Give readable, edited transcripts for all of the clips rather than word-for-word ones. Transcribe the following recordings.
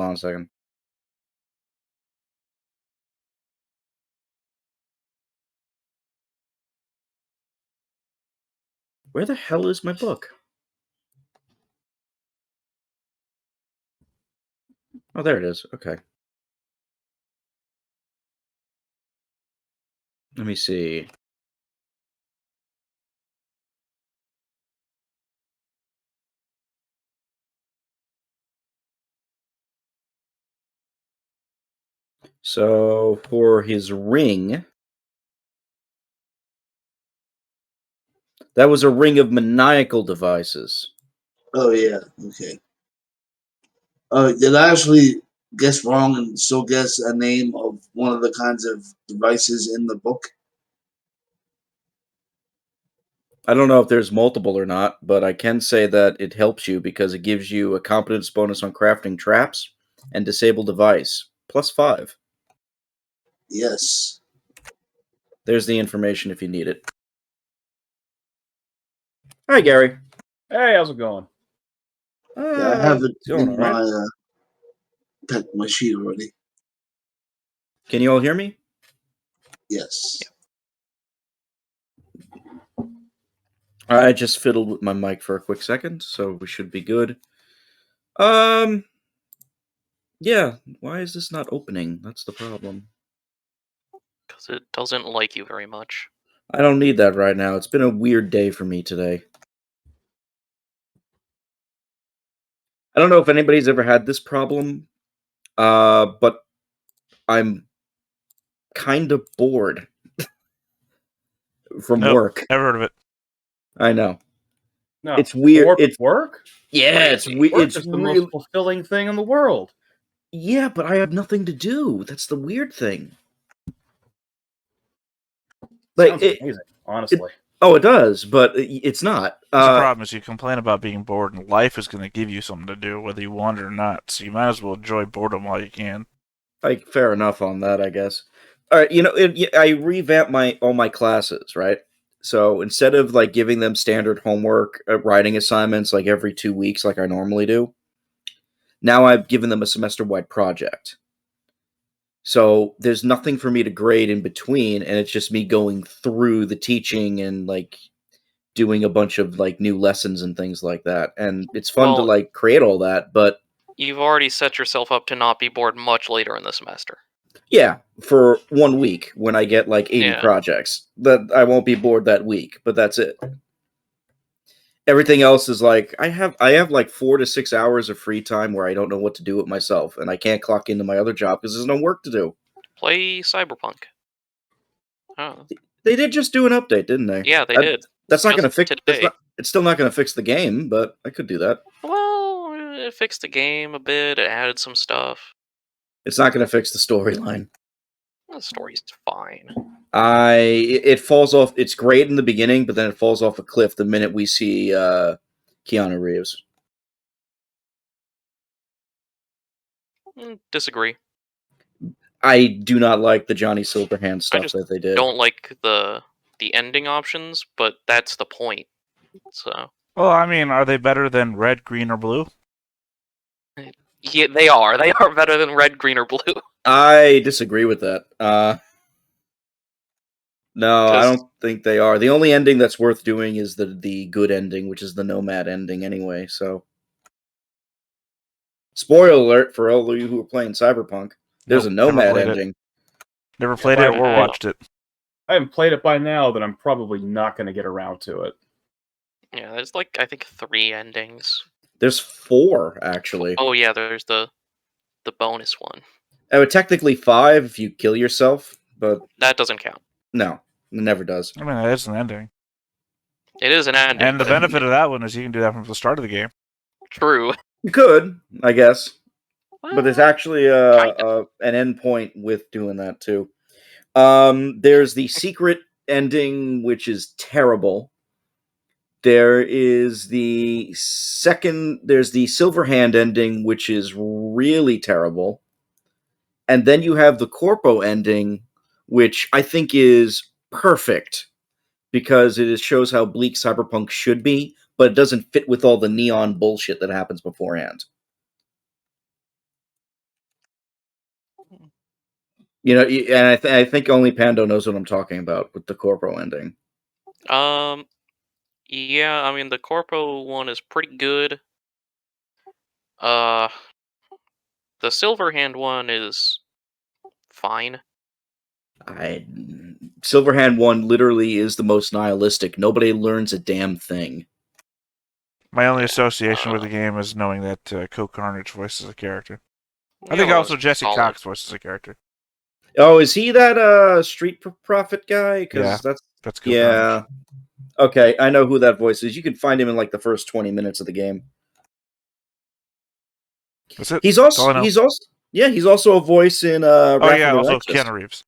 on a second. Where the hell is my book? Oh, there it is. Okay. Let me see. So, for his ring, that was a ring of maniacal devices. Oh, yeah. Okay. Did I actually guess wrong and still guess a name of one of the kinds of devices in the book? I don't know if there's multiple or not, but I can say that it helps you because it gives you a competence bonus on crafting traps and disable device. +5. Yes. There's the information if you need it. Hi, Gary. Hey, how's it going? Yeah, I have it going in all right. my sheet already. Can you all hear me? Yes. I just fiddled with my mic for a quick second, so we should be good. Yeah, why is this not opening? That's the problem. Because it doesn't like you very much. I don't need that right now. It's been a weird day for me today. I don't know if anybody's ever had this problem, but I'm kind of bored from work. Never heard of it. I know. No, It's weird. It's work. Yeah, it's weird. Work It's is the most fulfilling thing in the world. Yeah, but I have nothing to do. That's the weird thing. Sounds amazing, honestly. It does, but it's not. The problem is you complain about being bored, and life is going to give you something to do, whether you want it or not. So you might as well enjoy boredom while you can. Like, fair enough on that, I guess. All right, I revamped all my classes, right? So instead of like giving them standard homework, writing assignments like every 2 weeks, like I normally do, now I've given them a semester-wide project. So there's nothing for me to grade in between, and it's just me going through the teaching and like doing a bunch of like new lessons and things like that. And it's fun to like create all that, but you've already set yourself up to not be bored much later in the semester. Yeah, for 1 week when I get like 80 projects. That I won't be bored that week, but that's it. Everything else is like I have like 4 to 6 hours of free time where I don't know what to do with myself, and I can't clock into my other job because there's no work to do. Play Cyberpunk. Oh. They did just do an update, didn't they? Yeah, they did. That's not going to fix. It's still not going to fix the game, but I could do that. Well, it fixed the game a bit. It added some stuff. It's not going to fix the storyline. The story's fine. It falls off. It's great in the beginning, but then it falls off a cliff the minute we see Keanu Reeves. Disagree. I do not like the Johnny Silverhand stuff that they did. Don't like the ending options, but that's the point. So. Well, I mean, are they better than red, green, or blue? Yeah, they are. They are better than red, green, or blue. I disagree with that. No, I don't think they are. The only ending that's worth doing is the good ending, which is the Nomad ending anyway, so. Spoiler alert for all of you who are playing Cyberpunk. There's a Nomad ending. Never played it or watched it. I haven't played it by now, then I'm probably not going to get around to it. Yeah, there's like, I think 3 endings. There's 4, actually. Oh yeah, there's the bonus one. Technically 5 if you kill yourself, but... That doesn't count. No, it never does. I mean, that is an ending. It is an ending. And the benefit of that one is you can do that from the start of the game. True. You could, I guess. Well, but there's actually an end point with doing that, too. There's the secret ending, which is terrible. There is the there's the Silverhand ending, which is really terrible. And then you have the Corpo ending, which I think is perfect because it shows how bleak Cyberpunk should be, but it doesn't fit with all the neon bullshit that happens beforehand. You know, and I think only Pando knows what I'm talking about with the corpo ending. Yeah, I mean the corpo one is pretty good. Uh, the Silverhand one is fine. Silverhand 1 literally is the most nihilistic. Nobody learns a damn thing. My only association with the game is knowing that Co-Carnage voices a character. I Yeah, think well, also it's Jesse solid. Cox voices a character. Oh, is he that Street Profit guy? Yeah, Because that's Co-Carnage. yeah. Okay, I know who that voice is. You can find him in like the first 20 minutes of the game. That's it. He's That's all I know. he's also a voice in Oh Wrath yeah, of the also Righteous. Keanu Reeves.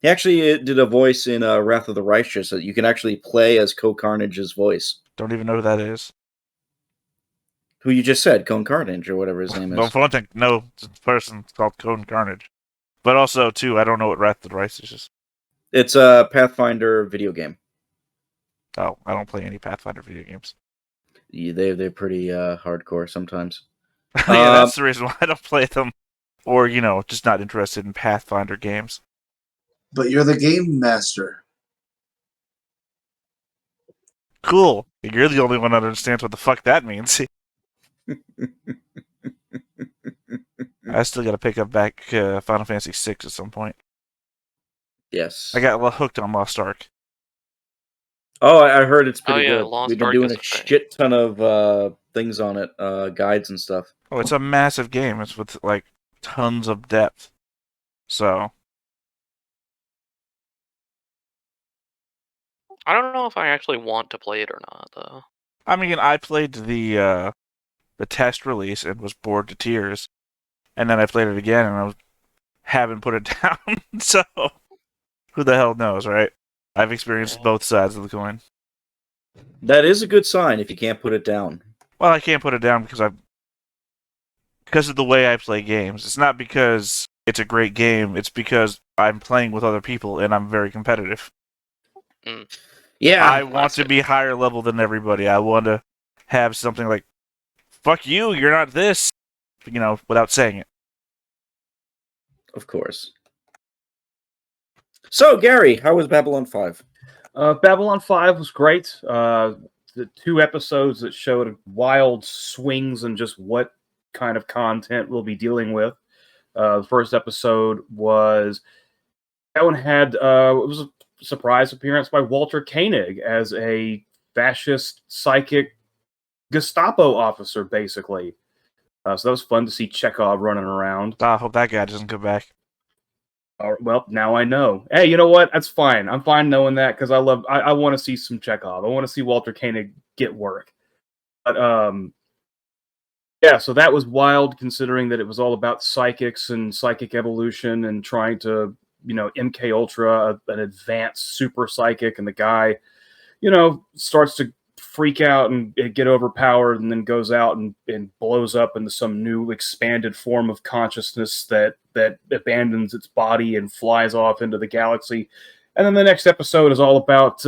He actually did a voice in Wrath of the Righteous that you can actually play as Co-Carnage's voice. Don't even know who that is. Who you just said, Cone Carnage, or whatever his name No, is. for one thing, no person called Co-Carnage. But also, too, I don't know what Wrath of the Righteous is. It's a Pathfinder video game. Oh, I don't play any Pathfinder video games. Yeah, they're pretty hardcore sometimes. Yeah, that's the reason why I don't play them. Or, just not interested in Pathfinder games. But you're the game master. Cool. You're the only one that understands what the fuck that means. I still gotta pick up back Final Fantasy VI at some point. Yes. I got hooked on Lost Ark. Oh, I heard it's pretty yeah, good. Lost We've been Ark doing is a a thing. shit ton of things on it, guides and stuff. Oh, it's a massive game. It's with, tons of depth. So, I don't know if I actually want to play it or not, though. I mean, I played the test release and was bored to tears. And then I played it again and I haven't put it down. So, who the hell knows, right? I've experienced both sides of the coin. That is a good sign if you can't put it down. Well, I can't put it down because of the way I play games. It's not because it's a great game. It's because I'm playing with other people and I'm very competitive. Yeah, I want to be higher level than everybody. I want to have something like, fuck you, you're not this, without saying it. of course. So, Gary, how was Babylon 5? Babylon 5 was great. The 2 episodes that showed wild swings in just what kind of content we'll be dealing with. The first episode was... That one had... it was a surprise appearance by Walter Koenig as a fascist psychic Gestapo officer, basically. So that was fun to see Chekhov running around. I hope that guy doesn't come back. Well, now I know. Hey, you know what? That's fine. I'm fine knowing that because I want to see some Chekhov. I want to see Walter Koenig get work. But yeah, so that was wild considering that it was all about psychics and psychic evolution and trying to, MK Ultra, an advanced super psychic, and the guy, starts to freak out and get overpowered and then goes out and blows up into some new expanded form of consciousness that abandons its body and flies off into the galaxy. And then the next episode is all about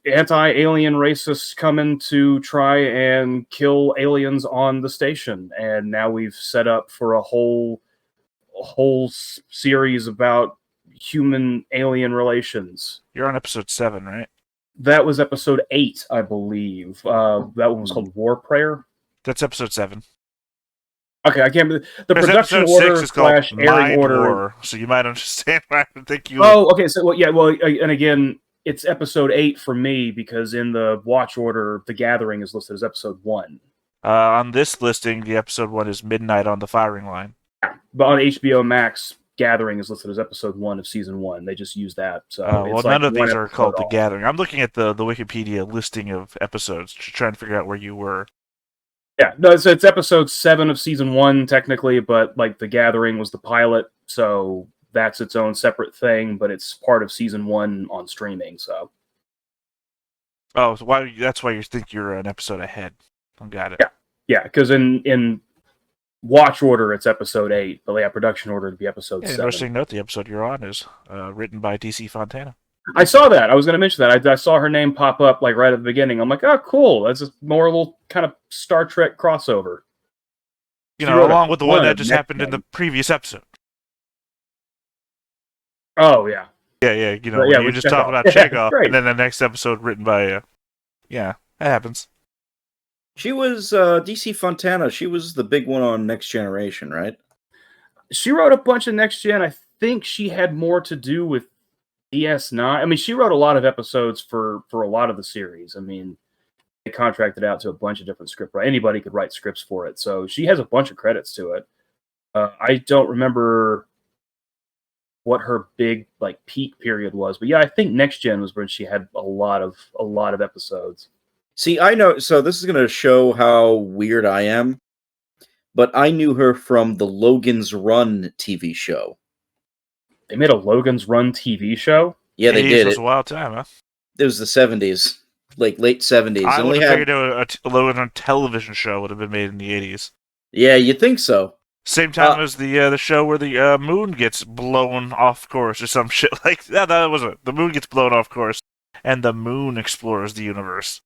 anti-alien racists coming to try and kill aliens on the station. And now we've set up for a whole series about human-alien relations. You're on episode 7, right? That was episode 8, I believe. That one was called War Prayer. That's episode 7. Okay, I can't. The Because production episode 6 order is called / airing Mind order. War, so you might understand why I think you. Oh, okay. So, and again, it's episode 8 for me because in the watch order, The Gathering is listed as episode 1. On this listing, the episode 1 is Midnight on the Firing Line. But on HBO Max, Gathering is listed as episode 1 of season 1. They just use that. So Well, none of these are called The off. Gathering. I'm looking at the Wikipedia listing of episodes to try and figure out where you were. Yeah, no, so it's episode 7 of season 1 technically, but The Gathering was the pilot, so that's its own separate thing. But it's part of season 1 on streaming. So. Oh, so that's why you think you're an episode ahead. I got it. Yeah, because in watch order it's episode 8, but production order to be episode 7. Interesting note: the episode you're on is written by DC Fontana. I saw that. I was going to mention that. I saw her name pop up right at the beginning. I'm like, oh, cool. That's a more little kind of Star Trek crossover. You She know, wrote a along with the one ton that of just next happened in the gen. previous episode. Oh yeah, Yeah, you know, But, when yeah, you with just talk Chekhov. about Yeah, it's Chekhov, great. and then the next episode written by, yeah, that happens. She was DC Fontana. She was the big one on Next Generation, right? She wrote a bunch of next gen. I think she had more to do with DS9. I mean, she wrote a lot of episodes for a lot of the series. I mean, they contracted out to a bunch of different script writers. Anybody could write scripts for it, so she has a bunch of credits to it. I don't remember what her big like peak period was, but yeah, I think next gen was when she had a lot of episodes. See, I know. So this is going to show how weird I am, but I knew her from the Logan's Run TV show. They made a Logan's Run TV show. Yeah, they 80s did. was It a wild time, huh? was the 70s, like late 70s. I It would only have had. figured a Logan television show would have been made in the 80s. Yeah, you think so? Same time as the show where the moon gets blown off course or some shit like that. That was it. The moon gets blown off course, and the moon explores the universe.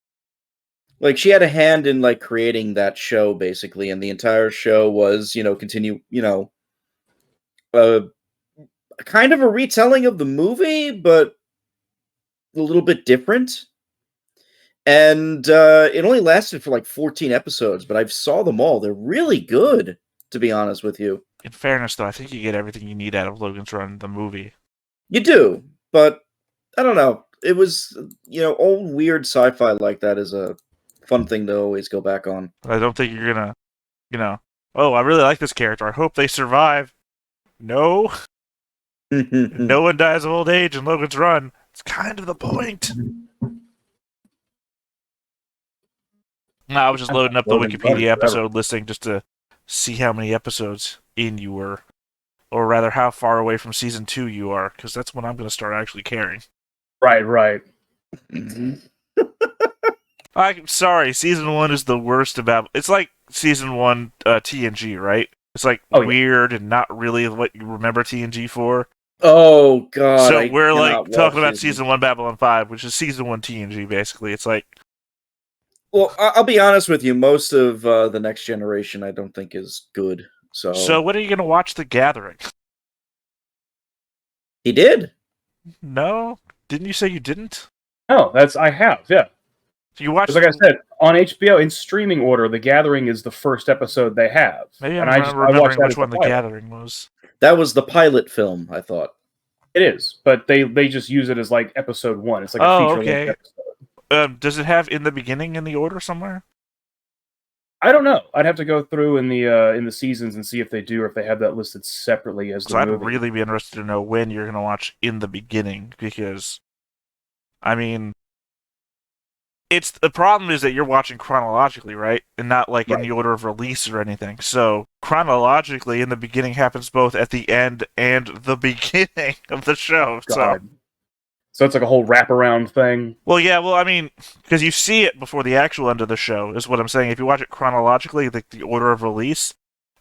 Like she had a hand in like creating that show basically, and the entire show was, uh, kind of a retelling of the movie, but a little bit different. And it only lasted for like 14 episodes, but I've saw them all. They're really good, to be honest with you. In fairness, though, I think you get everything you need out of Logan's Run, the movie. You do, but I don't know. It was, old weird sci-fi like that is a fun thing to always go back on. I don't think you're gonna, oh, I really like this character. I hope they survive. No. No one dies of old age in Logan's Run. It's kind of the point. No, I was just loading up the Logan's Run Wikipedia forever. episode listing just to see how many episodes in you were. Or rather, how far away from Season 2 you are, because that's when I'm going to start actually caring. Right. I'm sorry, Season 1 is the worst about... It's like Season 1 TNG, right? It's like weird and not really what you remember TNG for. Oh, God. So we're like cannot talking watch about Season 1 Babylon 5, which is Season 1 TNG, basically. It's like... Well, I'll be honest with you. Most of the Next Generation I don't think is good. So when are you going to watch The Gathering? He did. No? Didn't you say you didn't? No, I have, yeah. So you watched... Like I said, on HBO, in streaming order, The Gathering is the first episode they have. Maybe and I'm remembering that which as one The pilot. Gathering was. That was the pilot film, I thought. It is, but they just use it as like episode 1. It's like a feature-length episode. Does it have in the beginning in the order somewhere? I don't know. I'd have to go through in the seasons and see if they do, or if they have that listed separately as the I'd movie. really be interested to know when you're going to watch in the beginning, because, I mean, the problem is that you're watching chronologically, right? And not like in the order of release or anything. So chronologically, in the beginning happens both at the end and the beginning of the show. God. So it's like a whole wraparound thing? Well, yeah, I mean, because you see it before the actual end of the show, is what I'm saying. If you watch it chronologically, like the order of release,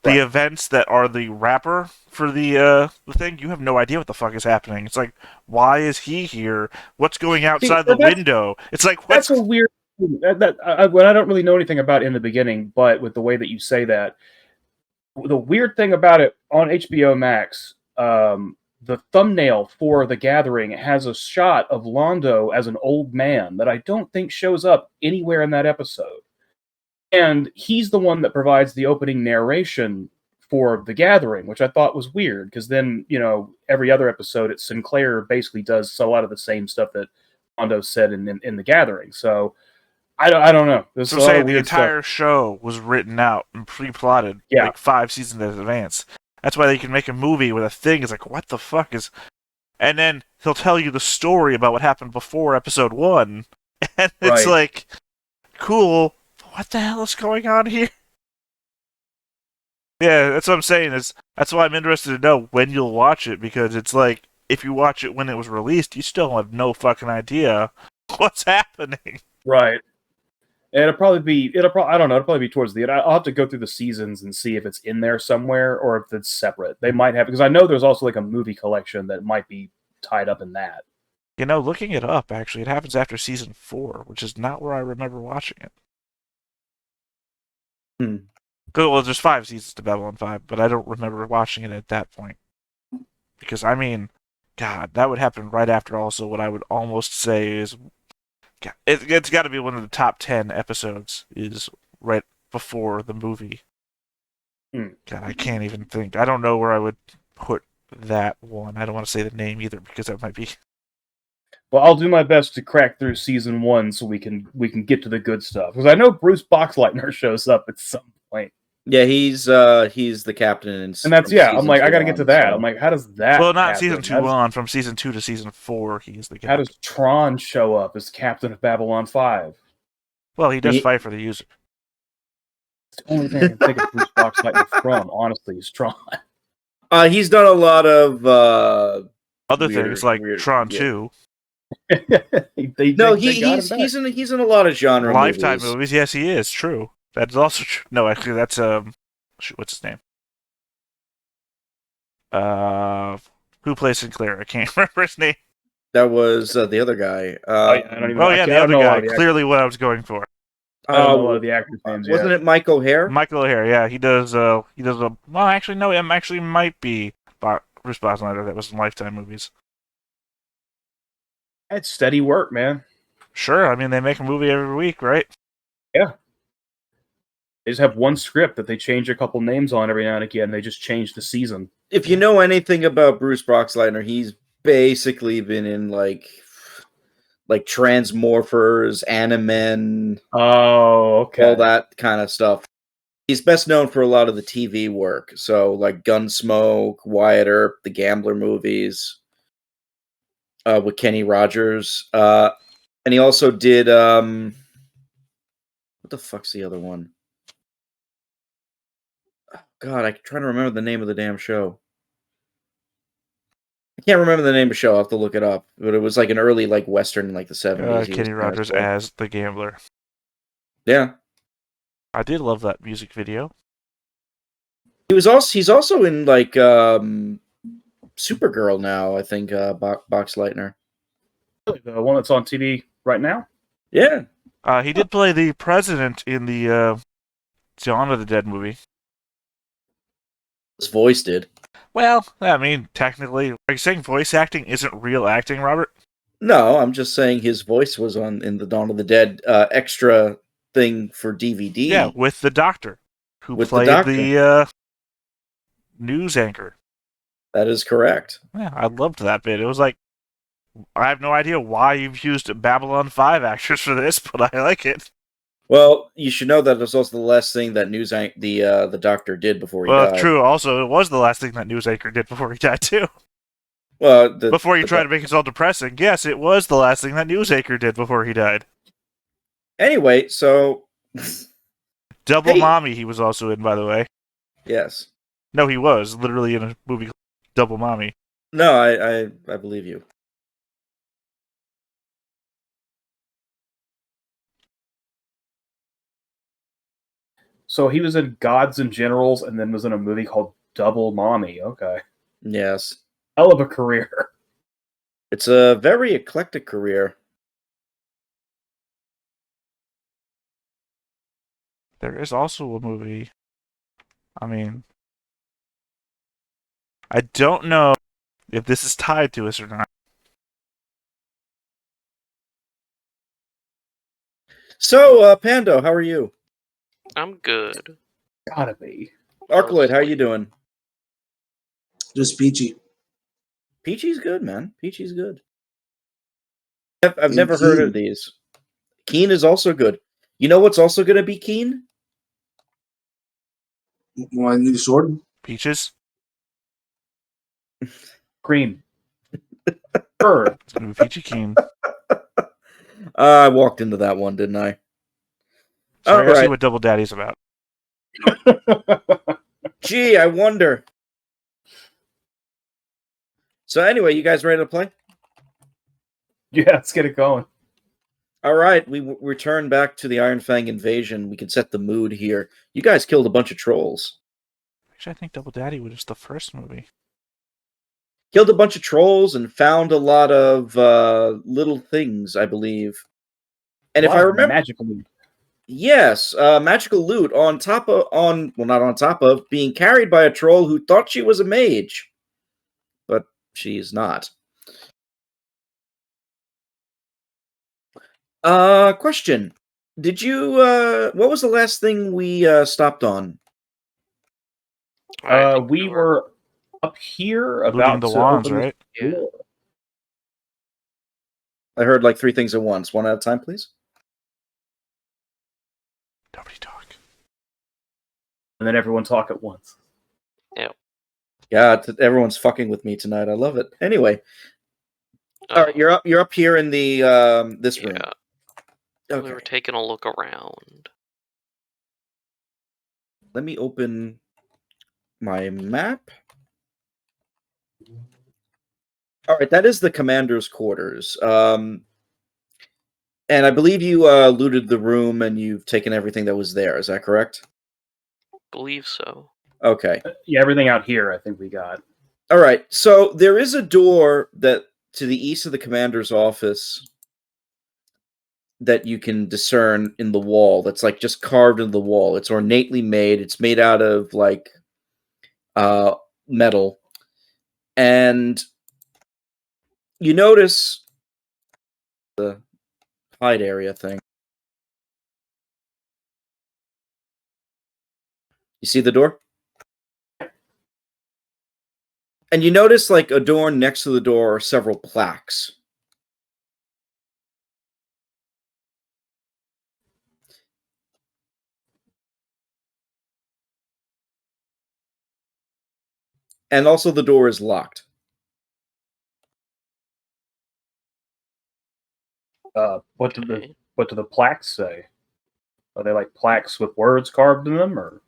the events that are the wrapper for the thing, you have no idea what the fuck is happening. It's like, why is he here? What's going outside the window? It's like, that's a weird thing. I don't really know anything about in the beginning, but with the way that you say that, the weird thing about it on HBO Max, the thumbnail for The Gathering has a shot of Londo as an old man that I don't think shows up anywhere in that episode. And he's the one that provides the opening narration for The Gathering, which I thought was weird, because then, every other episode, Sinclair basically does a lot of the same stuff that Londo said in The Gathering. So, I don't know. So say the entire show was written out and pre-plotted like 5 seasons in advance. That's why they can make a movie where the thing is like, what the fuck is... And then he'll tell you the story about what happened before episode 1. And it's like, cool, what the hell is going on here? Yeah, that's what I'm saying. That's why I'm interested to know when you'll watch it, because it's like, if you watch it when it was released, you still have no fucking idea what's happening. Right. And it'll probably be towards the end. I'll have to go through the seasons and see if it's in there somewhere or if it's separate. They might have, because I know there's also like a movie collection that might be tied up in that. Looking it up, actually, it happens after season 4, which is not where I remember watching it. Well, there's 5 seasons to Babylon 5, but I don't remember watching it at that point. Because, I mean, God, that would happen right after also what I would almost say is... God, it's got to be one of the top 10 episodes is right before the movie. Hmm. God, I can't even think. I don't know where I would put that one. I don't want to say the name either because that might be... Well, I'll do my best to crack through season 1 so we can get to the good stuff. Because I know Bruce Boxleitner shows up at some point. Yeah, he's the captain, And that's, from I'm like, I gotta get to that. so- I'm like, how does that Well, not happen? season 2 on. From season 2 to season 4, he is the captain. How does Tron show up as captain of Babylon 5? Well, he does fight for the user. It's the only thing I can think of Bruce Boxleitner from, honestly, is Tron. He's done a lot of Other weird- things like weird- Tron yeah. 2. He's in a lot of genre Lifetime movies. movies. Yes, he is. True. That's also true. No, actually, that's shoot, what's his name? Who plays Sinclair? I can't remember his name. That was the other guy. I don't even. Oh yeah, the other guy. Clearly, what I was going for. I don't know a lot of the actors' names. Wasn't it Mike O'Hare? Michael O'Hare. Yeah, he does. He does a. Well, actually, no. It actually might be Bruce Boxleitner. That was in Lifetime movies. It's steady work, man. Sure. I mean, they make a movie every week, right? Yeah. They just have one script that they change a couple names on every now and again. They just change the season. If you know anything about Bruce Boxleitner, he's basically been in like Transmorphers, Animen, Oh, okay. all that kind of stuff. He's best known for a lot of the TV work, so like Gunsmoke, Wyatt Earp, the Gambler movies, with Kenny Rogers, and he also did what the fuck's the other one? God, I'm trying to remember the name of the damn show. I can't remember the name of the show. I'll have to look it up. But it was like an early like Western in like the 70s. Kenny Rogers as the gambler. Yeah. I did love that music video. He's also in like Supergirl now, I think, Boxleitner. The one that's on TV right now? Yeah. He did play the president in the Dawn of the Dead movie. His voice did. Well, I mean, technically, are you saying voice acting isn't real acting, Robert? No, I'm just saying his voice was in the Dawn of the Dead extra thing for DVD. Yeah, with the doctor, who played the news anchor. That is correct. Yeah, I loved that bit. It was like, I have no idea why you've used Babylon 5 actors for this, but I like it. Well, you should know that it was also the last thing that the doctor did before he died. Well, true. Also, it was the last thing that news anchor did before he died, too. Well, before you try to make it all depressing, yes, it was the last thing that news anchor did before he died. Anyway, so... Double Mommy he was also in, by the way. Yes. No, he was literally in a movie called Double Mommy. No, I believe you. So he was in Gods and Generals and then was in a movie called Double Mommy. Okay. Yes. Hell of a career. It's a very eclectic career. There is also a movie. I mean, I don't know if this is tied to us or not. So, Pando, how are you? I'm good. Gotta be. Arcaloid, how are you doing? Just peachy. Peachy's good, man. Peachy's good. I've never heard of these. Keen is also good. You know what's also going to be Keen? My new sword? Peaches? Green. Bird. It's going to be Peachy Keen. I walked into that one, didn't I? Sorry, I see what Double Daddy's about. Gee, I wonder. So anyway, you guys ready to play? Yeah, let's get it going. All right, we return back to the Ironfang Invasion. We can set the mood here. You guys killed a bunch of trolls. Actually, I think Double Daddy was the first movie. Killed a bunch of trolls and found a lot of little things, I believe. And if I remember, magical loot. Yes, magical loot well, not on top of, being carried by a troll who thought she was a mage. But she's not. Question. Did you, what was the last thing we, stopped on? I think We were up here about the to wands, open right? this door. I heard like 3 things at once. One at a time, please. Nobody talk. And then everyone talk at once. Yeah, everyone's fucking with me tonight. I love it. Anyway, all right, you're up here in the this room. Yeah. Okay. We were taking a look around. Let me open my map. All right, that is the commander's quarters. And I believe you looted the room and you've taken everything that was there. Is that correct? Believe so. Okay. Yeah, everything out here I think we got. All right. So there is a door that to the east of the commander's office that you can discern in the wall. That's like just carved into the wall. It's ornately made. It's made out of like metal. And you notice the hide area thing. You see the door? And you notice, like, adorned next to the door are several plaques. And also the door is locked. What do the plaques say? Are they like plaques with words carved in them, or?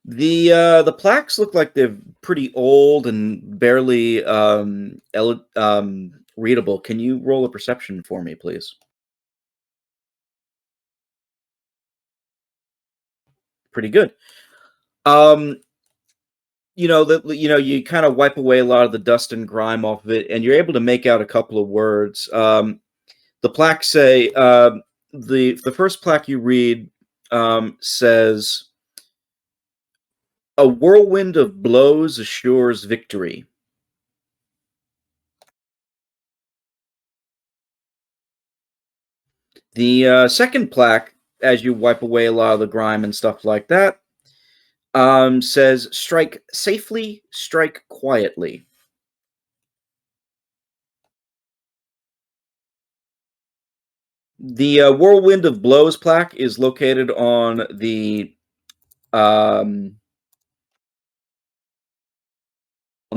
The plaques look like they're pretty old and barely readable. Can you roll a perception for me, please? Pretty good. You kind of wipe away a lot of the dust and grime off of it, and you're able to make out a couple of words. The plaques say the first plaque you read says, "A whirlwind of blows assures victory." The second plaque, as you wipe away a lot of the grime and stuff like that, says, "Strike safely, strike quietly." The whirlwind of blows plaque is located on on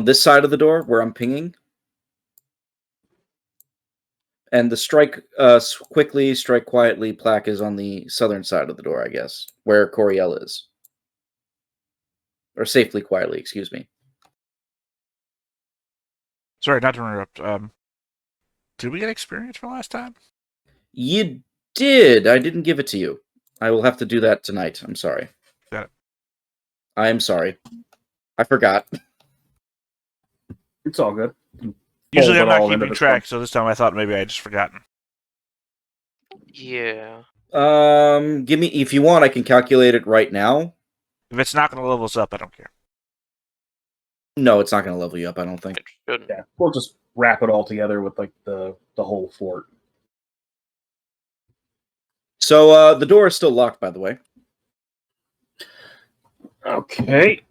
this side of the door where I'm pinging. And the strike quickly, strike quietly plaque is on the southern side of the door, I guess, where Coriel is. Or safely, quietly, excuse me. Sorry, not to interrupt. Did we get experience from last time? You did. I didn't give it to you. I will have to do that tonight. I'm sorry. Got it. I am sorry. I forgot. It's all good. Usually I'm Fold it not all into keeping the track, so this time I thought maybe I'd just forgotten. Yeah. Give me, if you want, I can calculate it right now. If it's not going to level us up, I don't care. No, it's not going to level you up, I don't think. It shouldn't. Yeah, we'll just wrap it all together with like the whole fort. So the door is still locked, by the way. Okay.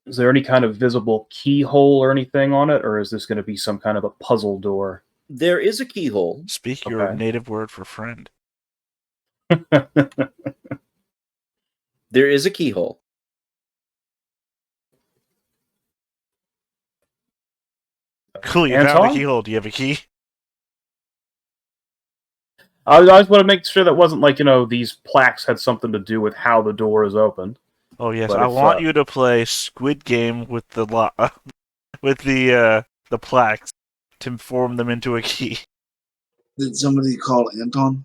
Is there any kind of visible keyhole or anything on it, or is this going to be some kind of a puzzle door? There is a keyhole. Speak your Okay. native word for friend. There is a keyhole. Cool, you found Anton? the keyhole. Do you have a key? I just want to make sure that wasn't like, these plaques had something to do with how the door is opened. Oh yes, But I if, want you to play Squid Game with the with the plaques to form them into a key. Did somebody call Anton?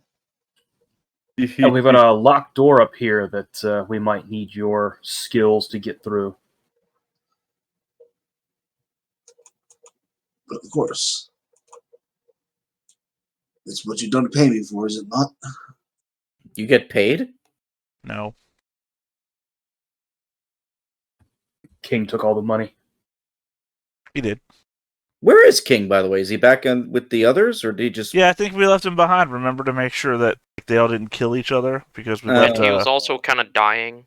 And we've got a locked door up here that we might need your skills to get through. But of course. That's what you're going to pay me for, is it not? You get paid? No. King took all the money. He did. Where is King, by the way? Is he back with the others, or did he just... Yeah, I think we left him behind. Remember, to make sure that they all didn't kill each other, because we left. And he was also kind of dying.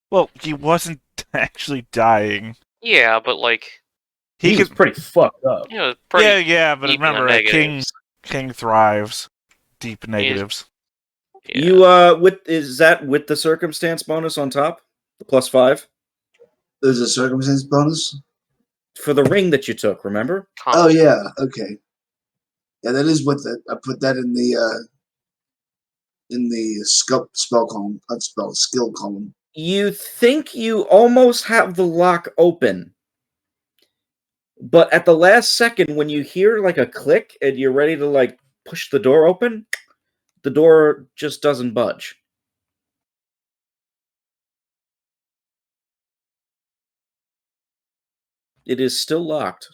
Well, he wasn't actually dying. Yeah, but like He was pretty fucked up. you know, pretty Yeah, but deep in the remember, negatives. King thrives. Deep negatives. Yeah. You is that with the circumstance bonus on top? The +5? There's a circumstance bonus? For the ring that you took, remember? Oh, yeah. Okay. Yeah, that is with it. I put that in the spell column. Not spell, skill column. You think you almost have the lock open, but at the last second, when you hear like a click and you're ready to like push the door open, the door just doesn't budge. It is still locked.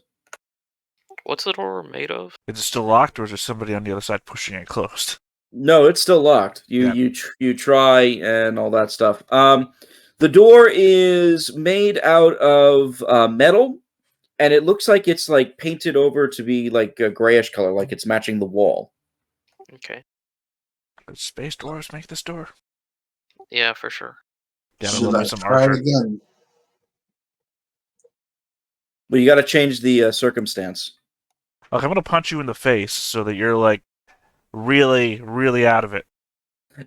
What's the door made of? Is it still locked, or is there somebody on the other side pushing it closed? No, it's still locked. You try and all that stuff. The door is made out of metal, and it looks like it's like painted over to be like a grayish color, like it's matching the wall. Okay. Could space doors make this door? Yeah, for sure. Gotta Should love I me some try it Archer. again? But you got to change the circumstance. Look, I'm gonna punch you in the face so that you're like really, really out of it.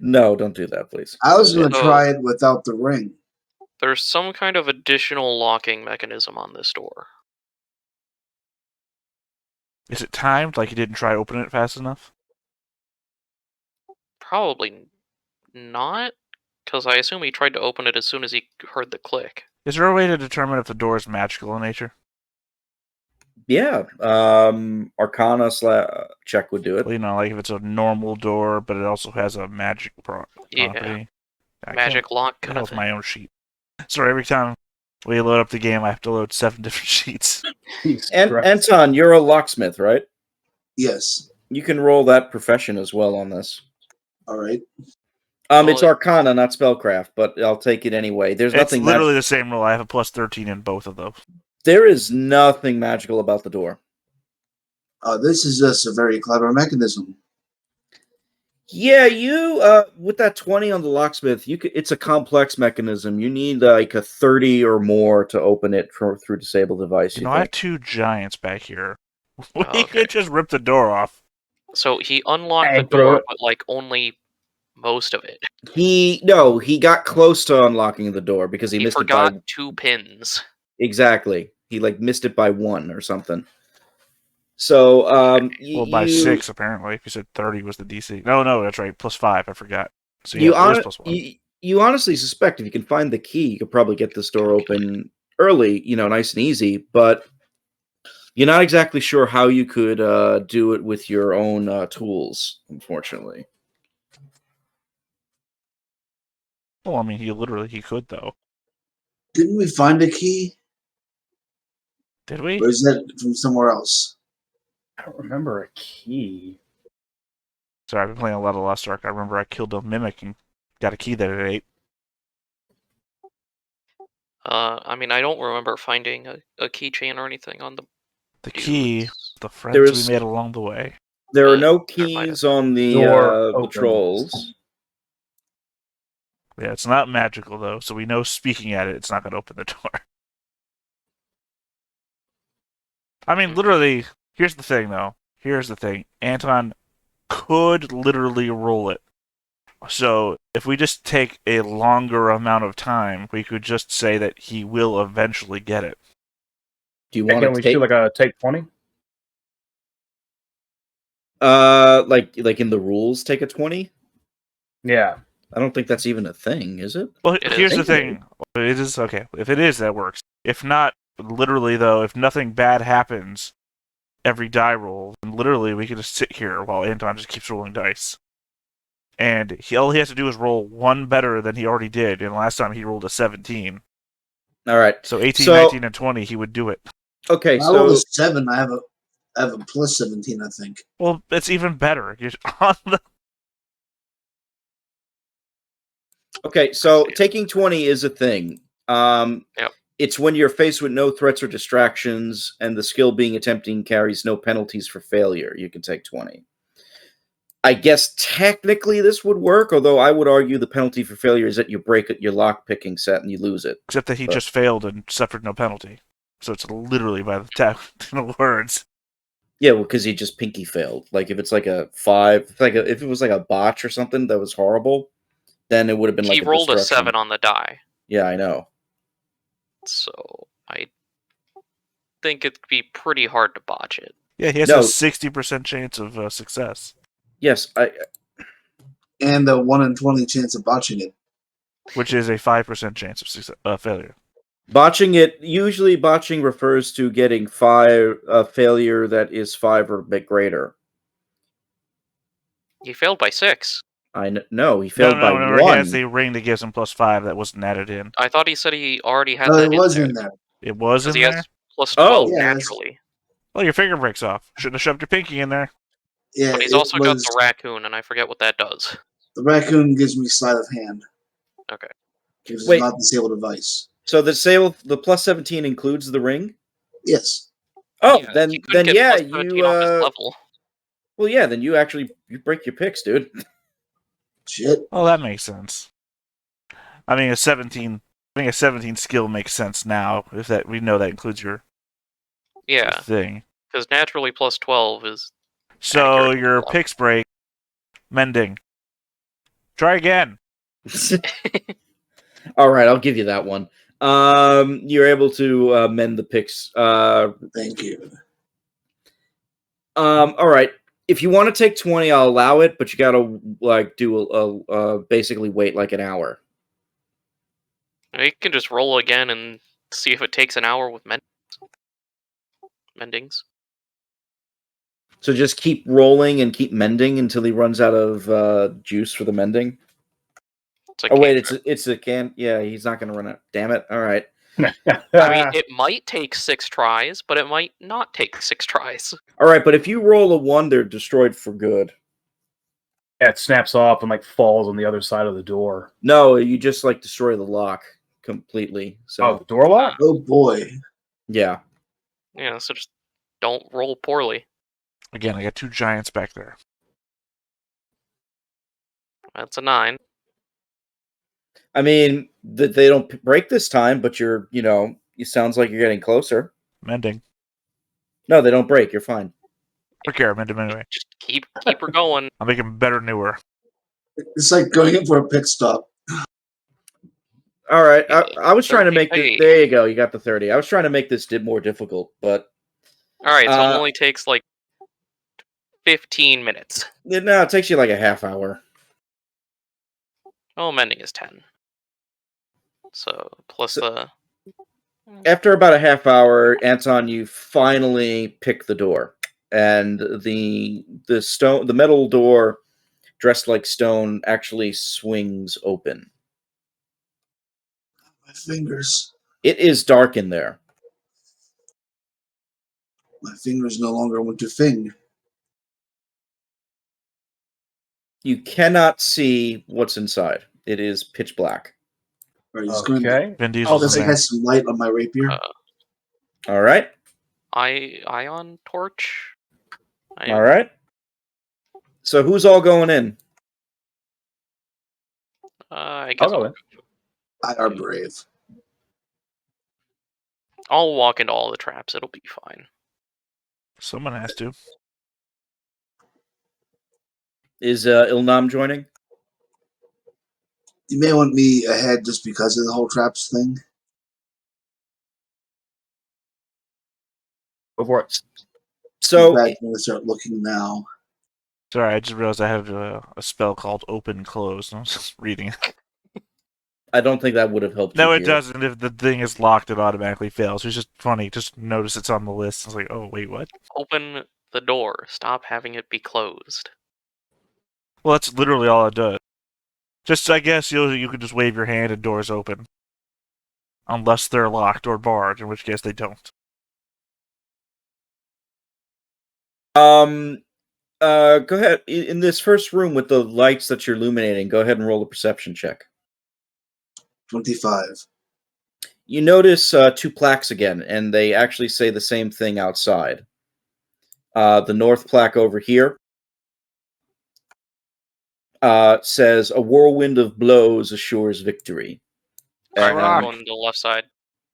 No, don't do that, please. I was going to So- try it without the ring. There's some kind of additional locking mechanism on this door. Is it timed? Like you didn't try opening it fast enough? Probably not, because I assume he tried to open it as soon as he heard the click. Is there a way to determine if the door is magical in nature? Yeah, Arcana check would do it. Well, you know, like if it's a normal door, but it also has a magic Yeah, property. I magic lock can't kind of with thing. my own sheet. Sorry, every time we load up the game, I have to load 7 different sheets. And Christ. Anton, you're a locksmith, right? Yes. You can roll that profession as well on this. All right. It's Well, Arcana, not Spellcraft, but I'll take it anyway. There's It's nothing literally the same roll. I have a +13 in both of those. There is nothing magical about the door. This is just a very clever mechanism. Yeah, you with that 20 on the locksmith, it's a complex mechanism. You need like a 30 or more to open it through disable device. You know, I have 2 giants back here. We okay. could just rip the door off. So he unlocked Hey, the door, bro. but like only most of it. He got close to unlocking the door because he He missed forgot it by 2 pins. exactly. He like missed it by 1 or something. So Well, by 6 apparently. If you said 30 was the DC. No, that's right. +5. I forgot. So yeah, it is +1. You honestly suspect if you can find the key, you could probably get this door open early, nice and easy, but you're not exactly sure how you could do it with your own tools, unfortunately. Well, I mean, he could, though. Didn't we find a key? Did we? Or is that from somewhere else? I don't remember a key. Sorry, I've been playing a lot of Lost Ark. I remember I killed a mimic and got a key that it ate. I mean, I don't remember finding a keychain or anything on the Key, dudes. the friends There we made along the way. There are no There might have keys on the Door opens. patrols. Yeah, it's not magical, though, so we know speaking at it, it's not going to open the door. I mean, literally, here's the thing, though. Here's the thing. Anton could literally roll it. So, if we just take a longer amount of time, we could just say that he will eventually get it. Do you Can want we to take do like a take 20? like in the rules take a 20? Yeah. I don't think that's even a thing, is it? Well, It here's is. the thing. It is, okay. If it is, that works. If not, literally, though, if nothing bad happens every die roll, then literally we could just sit here while Anton just keeps rolling dice. And all he has to do is roll 1 better than he already did, and last time he rolled a 17. All right. So 18, So- 19, and 20, he would do it. Okay, I rolled a so 7. I have a I have a plus 17, I think. Well, it's even better. You're on the... Okay, so taking 20 is a thing. Yep. It's when you're faced with no threats or distractions, and the skill being attempting carries no penalties for failure. You can take 20. I guess technically this would work, although I would argue the penalty for failure is that you break your lock picking set and you lose it. Except that he just failed and suffered no penalty. So it's literally by the words. Yeah, well, because he just pinky failed. Like if it's like a 5, if it was like a botch or something that was horrible, then it would have been like He rolled a 7 on the die. Yeah, I know. So I think it'd be pretty hard to botch it. Yeah, he has a 60% chance of success. Yes, And a 1 in 20 chance of botching it. Which is a 5% chance of success, failure. Botching it, usually botching refers to getting failure that is 5 or a bit greater. He failed by 6. No, he failed by 1. He has the ring that gives him +5 that wasn't added in. I thought he said he already had No, that it was in there. It was in he there? has plus 12 yes. naturally. Well, your finger breaks off. Shouldn't have shoved your pinky in there. Yeah, But he's also got the raccoon, and I forget what that does. The raccoon gives me sleight of hand. Okay. Gives Wait. us not disable device. So the plus 17 includes the ring? Yes. Oh, Yeah, then he could get yeah, plus 17 off his level. Well, yeah, then you break your picks, dude. Shit. Oh, that makes sense. I mean, a 17 skill makes sense now. If that we know that includes your thing. Because naturally plus 12 is. So your picks break. Mending. Try again. All right, I'll give you that one. You're able to mend the picks. Thank you. All right. If you want to take 20, I'll allow it, but you gotta do basically wait like an hour. You can just roll again and see if it takes an hour with mendings. So just keep rolling and keep mending until he runs out of juice for the mending. Oh wait, it's a can. Yeah, he's not going to run out. Damn it! All right. I mean, it might take 6 tries, but it might not take 6 tries. All right, but if you roll a 1, they're destroyed for good. Yeah, it snaps off and like falls on the other side of the door. No, you just like destroy the lock completely. So the door lock? Oh boy. Yeah. Yeah, so just don't roll poorly. Again, I got 2 giants back there. That's a 9. I mean, they don't break this time, but it sounds like you're getting closer. Mending. No, they don't break. You're fine. Okay, I mend them anyway. Just keep her going. I'll make them better, newer. It's like going in for a pit stop. All right. I was trying to make this. There you go. You got the 30. I was trying to make this more difficult, but. All right, so it only takes like 15 minutes. No, it takes you like a half hour. Oh, mending is 10. So plus the. After about a half hour, Anton, you finally pick the door, and the metal door, dressed like stone, actually swings open. My fingers. It is dark in there. My fingers no longer want to fing. You cannot see what's inside. It is pitch black. Right, Okay. Vin Diesel's it has some light on my rapier. All right. Ion torch. All right. So who's all going in? I guess I'll go in. I are brave. I'll walk into all the traps. It'll be fine. Someone has to. Is Ilnam joining? You may want me ahead just because of the whole traps thing. Go for it. So I'm going to start looking now. Sorry, I just realized I have a spell called Open Close. And I was just reading it. I don't think that would have helped. No, you it here. doesn't. If the thing is locked, it automatically fails. It's just funny. Just notice it's on the list. It's like, oh, wait, what? Open the door. Stop having it be closed. Well, that's literally all it does. Just, I guess, you could just wave your hand and doors open. Unless they're locked or barred, in which case they don't. Go ahead. In this first room with the lights that you're illuminating, go ahead and roll a perception check. 25. You notice 2 plaques again, and they actually say the same thing outside. The north plaque over here says, "A whirlwind of blows assures victory." Alright, I'm Rock. going to the left side.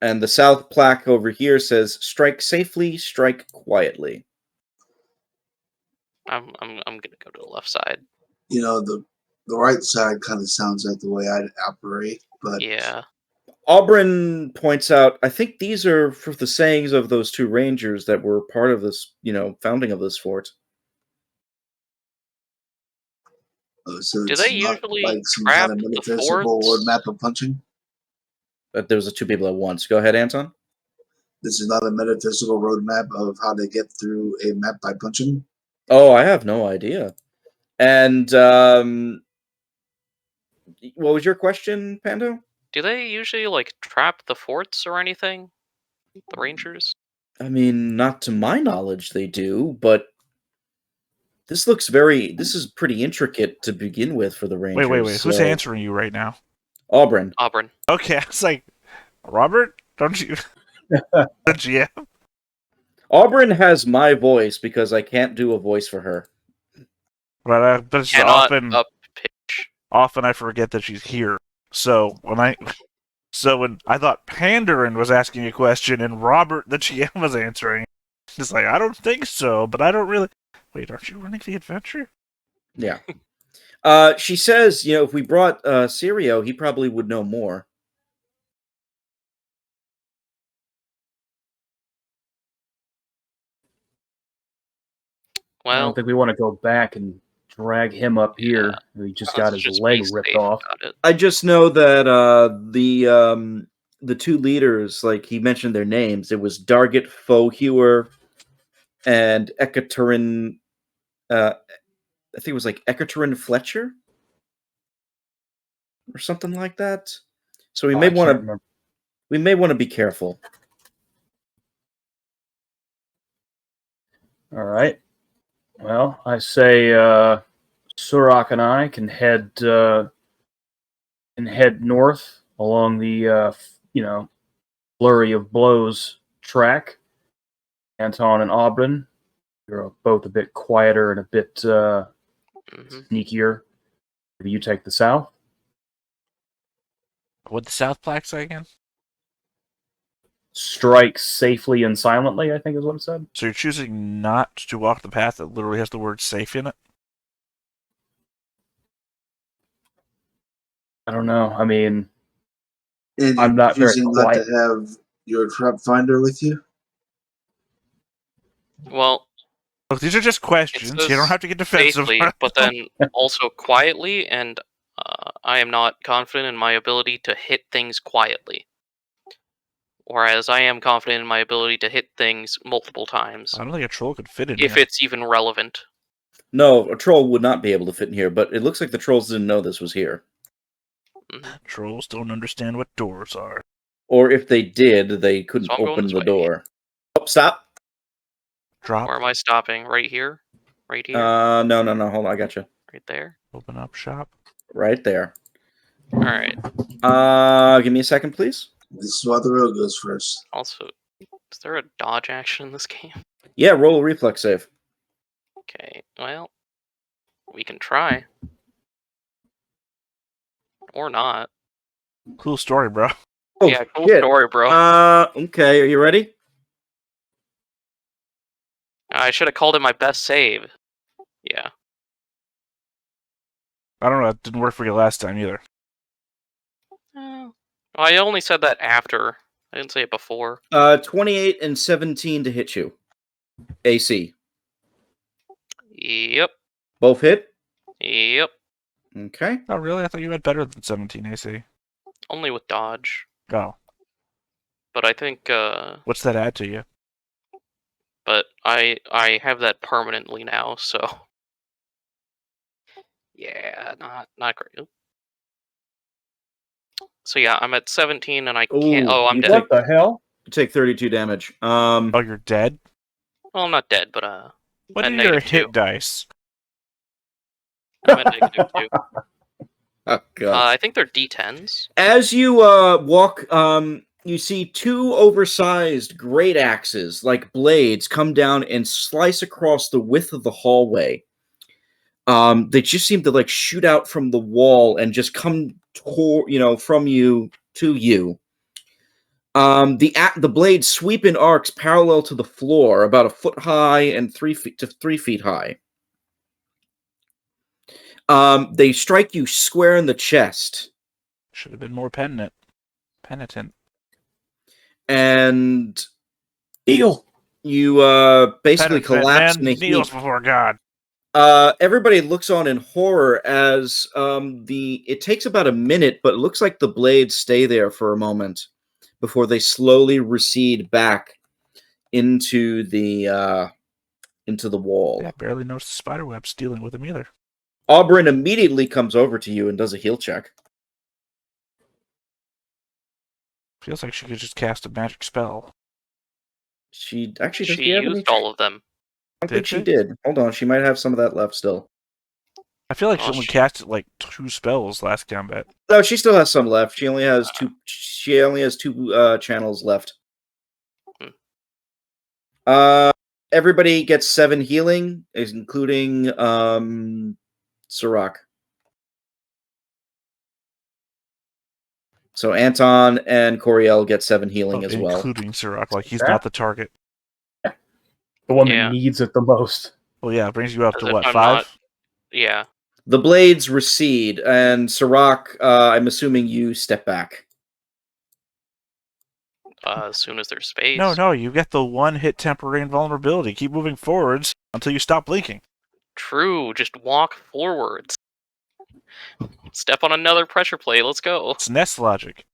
And the south plaque over here says, "Strike safely, strike quietly." I'm gonna go to the left side. You know, the right side kind of sounds like the way I'd operate, but Yeah. Auburn points out, I think these are for the sayings of those 2 rangers that were part of this, founding of this fort. so Do it's they not usually like some trap kind of the metaphysical forts? roadmap of punching. There was 2 people at once. Go ahead, Anton. This is not a metaphysical roadmap of how to get through a map by punching. Oh, I have no idea. And what was your question, Pando? Do they usually like trap the forts or anything? The Rangers? I mean, not to my knowledge they do, but this is pretty intricate to begin with for the Rangers. Wait. Who's so- answering you right now? Auburn. Auburn. Okay, I was like, Robert, don't you? The GM. Auburn has my voice because I can't do a voice for her. But it's just Cannot often up pitch. I forget that she's here. So when I thought Pandarin was asking a question and Robert the GM was answering, it's like I don't think so, but I don't really. Wait, aren't you running the adventure? Yeah. She says, if we brought Sirio, he probably would know more. I don't Well, think we want to go back and drag him up here. He just got let's his just leg be ripped safe off. about it. I just know that the 2 leaders, like he mentioned their names, it was Dargit Fohewer and Ekaterin. I think it was like Ekaterin Fletcher or something like that. So we Oh, may I can't want to remember. be careful. All right. Well, I say Surak and I can head north along the flurry of blows track. Anton and Auburn, you're both a bit quieter and a bit sneakier. Maybe you take the south. What'd the South plaque say again? Strike safely and silently, I think is what it said. So you're choosing not to walk the path that literally has the word "safe" in it? I don't know. I mean, And I'm not very choosing not to quiet. have your trap finder with you. Well, Look, these are just questions. You don't have to get defensive. safely, but then also quietly, and I am not confident in my ability to hit things quietly. Whereas I am confident in my ability to hit things multiple times, I don't think a troll could fit in if here. it's even relevant. No, a troll would not be able to fit in here, but it looks like the trolls didn't know this was here. Trolls don't understand what doors are. Or if they did, they couldn't So I'm going open this the way. door. Oh, stop! Drop. Where am I stopping? Right here? Right here? No. Hold on, I got you. Right there? Open up shop. Right there. Alright. Give me a second, please. This Swatheroo goes first. Also, is there a dodge action in this game? Yeah, roll a reflex save. Okay, well, we can try. Or not. Cool story, bro. Oh, Yeah, cool shit. story, bro. Okay, are you ready? I should have called it my best save. Yeah. I don't know. It didn't work for you last time either. I only said that after. I didn't say it before. 28 and 17 to hit you. AC. Yep. Both hit? Yep. Okay. Oh, really? I thought you had better than 17 AC. Only with dodge. Oh. But I think, What's that add to you? but I have that permanently now, so. Yeah, not great. Oop. So yeah, I'm at 17 and I can't. Ooh, Oh, I'm you dead. What the hell? You take 32 damage. Oh, you're dead? Well, I'm not dead, but What A are your -2. hit dice? I'm at -2. Oh god. I think they're D10s. As you walk, you see two oversized great axes, like blades, come down and slice across the width of the hallway. They just seem to like shoot out from the wall and just come from you to you. The blades sweep in arcs parallel to the floor, about a foot high and 3 feet to 3 feet high. They strike you square in the chest. Should have been more penitent. And Eagle. you basically Penitent collapse in a man heap. kneels before God. Everybody looks on in horror as it takes about a minute, but it looks like the blades stay there for a moment before they slowly recede back into the wall. Yeah, I barely noticed the spiderwebs dealing with him either. Aubryn immediately comes over to you and does a heal check. Feels like she could just cast a magic spell. She actually She used all of them. I don't think Did she she? did. Hold on, she might have some of that left still. I feel like she Oh, only shit. casted like 2 spells last combat. No, she still has some left. She only has two. She only has 2 channels left. Everybody gets 7 healing, including Sirach. So Anton and Coriel get 7 healing as well. Including Sirach, like he's Yeah. not the target. The one Yeah. that needs it the most. Well, yeah, it brings you up As to if what, I'm 5? not- Yeah. The blades recede, and Sirach, I'm assuming you step back. As soon as there's space. No, you get the 1 hit temporary invulnerability. Keep moving forwards until you stop blinking. True. Just walk forwards. Step on another pressure plate. Let's go. It's nest logic.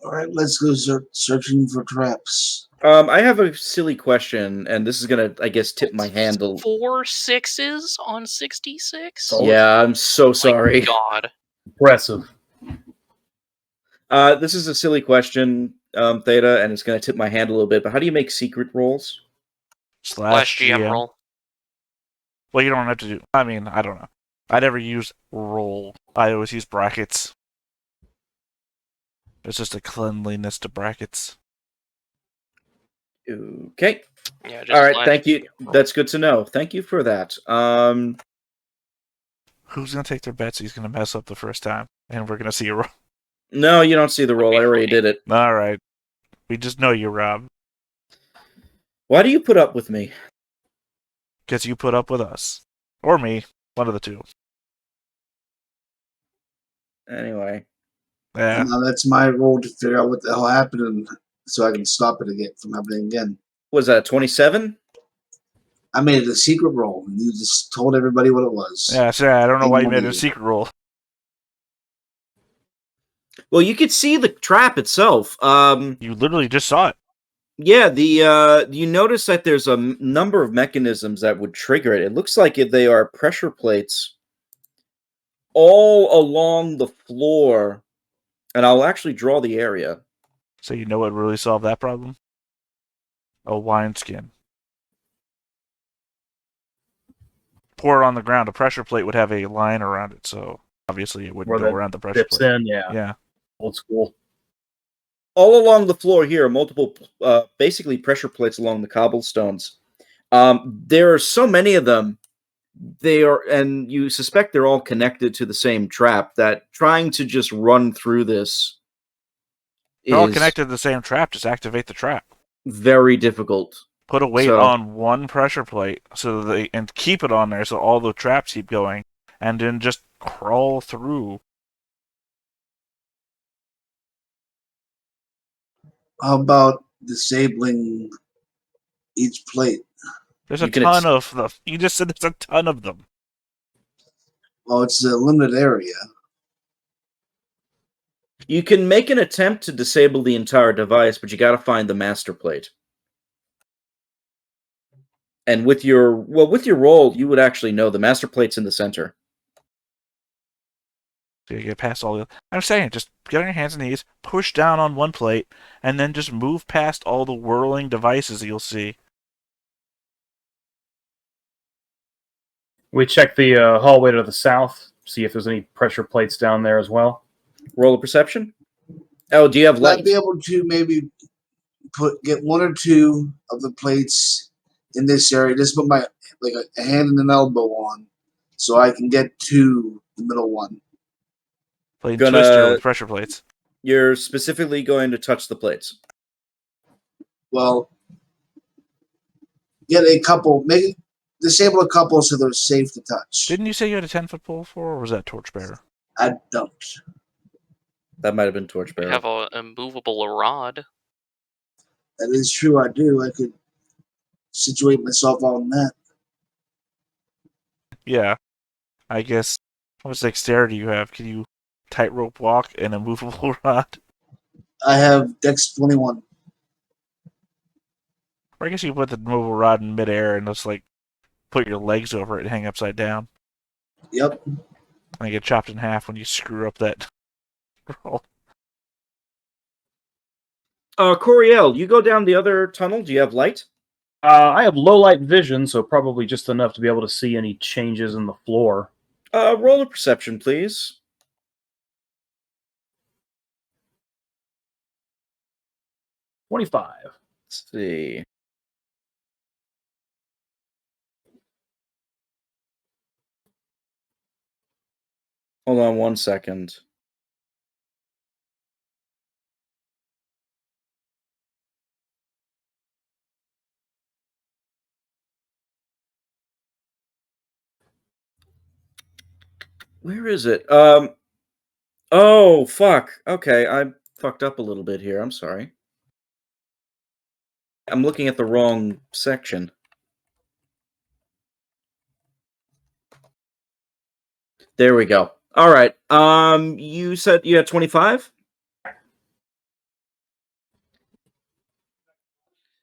All right, let's go searching for traps. I have a silly question, and this is gonna, I guess, tip my handle. 4 6s on 66? Yeah, I'm so sorry. My God. Impressive. This is a silly question, Theta, and it's gonna tip my hand a little bit. But how do you make secret rolls? Slash GM roll. Well, you don't have to do. I mean, I don't know. I never use roll. I always use brackets. It's just a cleanliness to brackets. Okay. Yeah, just All right. slash Thank you. GM roll. That's good to know. Thank you for that. Who's gonna take their bets? He's gonna mess up the first time, and we're gonna see a roll. No, you don't see the roll. I already did it. All right, we just know you, Rob, Why do you put up with me? because you put up with us or me, one of the two. Anyway. Yeah. And now that's my role to figure out what the hell happened, and so I can stop it again from happening again. Was that 27? I made it a secret role, and you just told everybody what it was. Yeah, so I don't know why you made it a Money. secret roll. Well, you could see the trap itself. You literally just saw it. Yeah, you notice that there's a number of mechanisms that would trigger it. It looks like they are pressure plates all along the floor, and I'll actually draw the area. So you know what really solved that problem? A wineskin. Pour it on the ground. A pressure plate would have a line around it, so obviously it wouldn't Where go that around the pressure Dips plate. in, yeah. Yeah. Old school. All along the floor here are multiple, basically pressure plates along the cobblestones. There are so many of them. And you suspect they're all connected to the same trap. That trying to just run through this They're all is connected to the same trap. Just activate the trap. very difficult. Put a weight So- on one pressure plate and keep it on there so all the traps keep going, and then just crawl through. How about disabling each plate? There's You a can ton of them. You just said there's a ton of them. Well, it's a limited area. You can make an attempt to disable the entire device, but you got to find the master plate. And with your roll, you would actually know the master plate's in the center. So you get past all the. I'm saying, just get on your hands and knees, push down on one plate, and then just move past all the whirling devices you'll see. We check the hallway to the south, see if there's any pressure plates down there as well. Roll a perception. Oh, do you have light? I'd be able to maybe get one or two of the plates in this area. Just put my a hand and an elbow on, so I can get to the middle one. Playing Twister with pressure plates. You're specifically going to touch the plates. Well, get a couple, maybe disable a couple so they're safe to touch. Didn't you say you had a 10-foot pole for, or was that Torchbearer? I don't. That might have been I Torchbearer. have a immovable rod. That is true, I do. I could situate myself on that. Yeah. I guess, how much dexterity you have? Can you tightrope walk and a movable rod? I have Dex 21. Or I guess you can put the movable rod in midair and just, like, put your legs over it and hang upside down. Yep. And get chopped in half when you screw up that roll. Coriel, you go down the other tunnel. Do you have light? I have low light vision, so probably just enough to be able to see any changes in the floor. Roll a perception, please. 25. Let's see. Hold on 1 second. Where is it? Oh, fuck. Okay, I fucked up a little bit here. I'm sorry. I'm looking at the wrong section. There we go. All right. You said you had 25?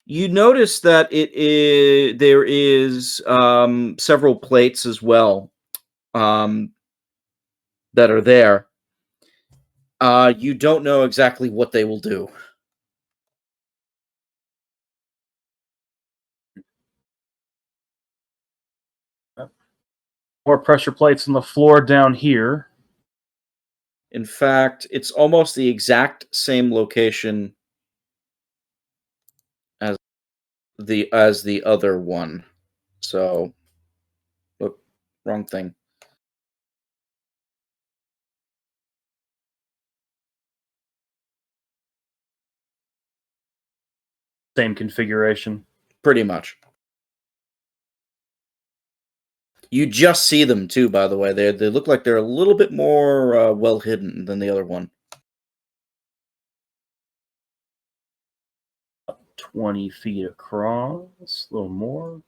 You notice that there is several plates as well that are there. You don't know exactly what they will do. More pressure plates on the floor down here. In fact, it's almost the exact same location as the other one. So, look, wrong thing. Same configuration. Pretty much. You just see them too, by the way. They look like they're a little bit more well hidden than the other one. 20 feet across, a little more.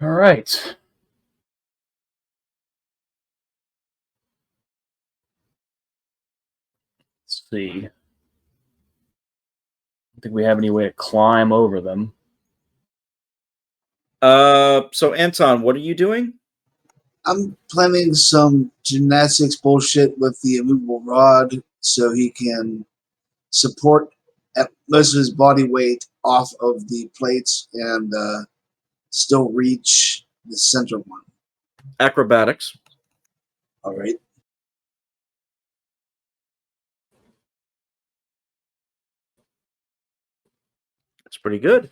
All right. Let's see. I don't think we have any way to climb over them. So Anton, what are you doing? I'm planning some gymnastics bullshit with the immovable rod so he can support most of his body weight off of the plates and still reach the center one. Acrobatics. All right. That's pretty good.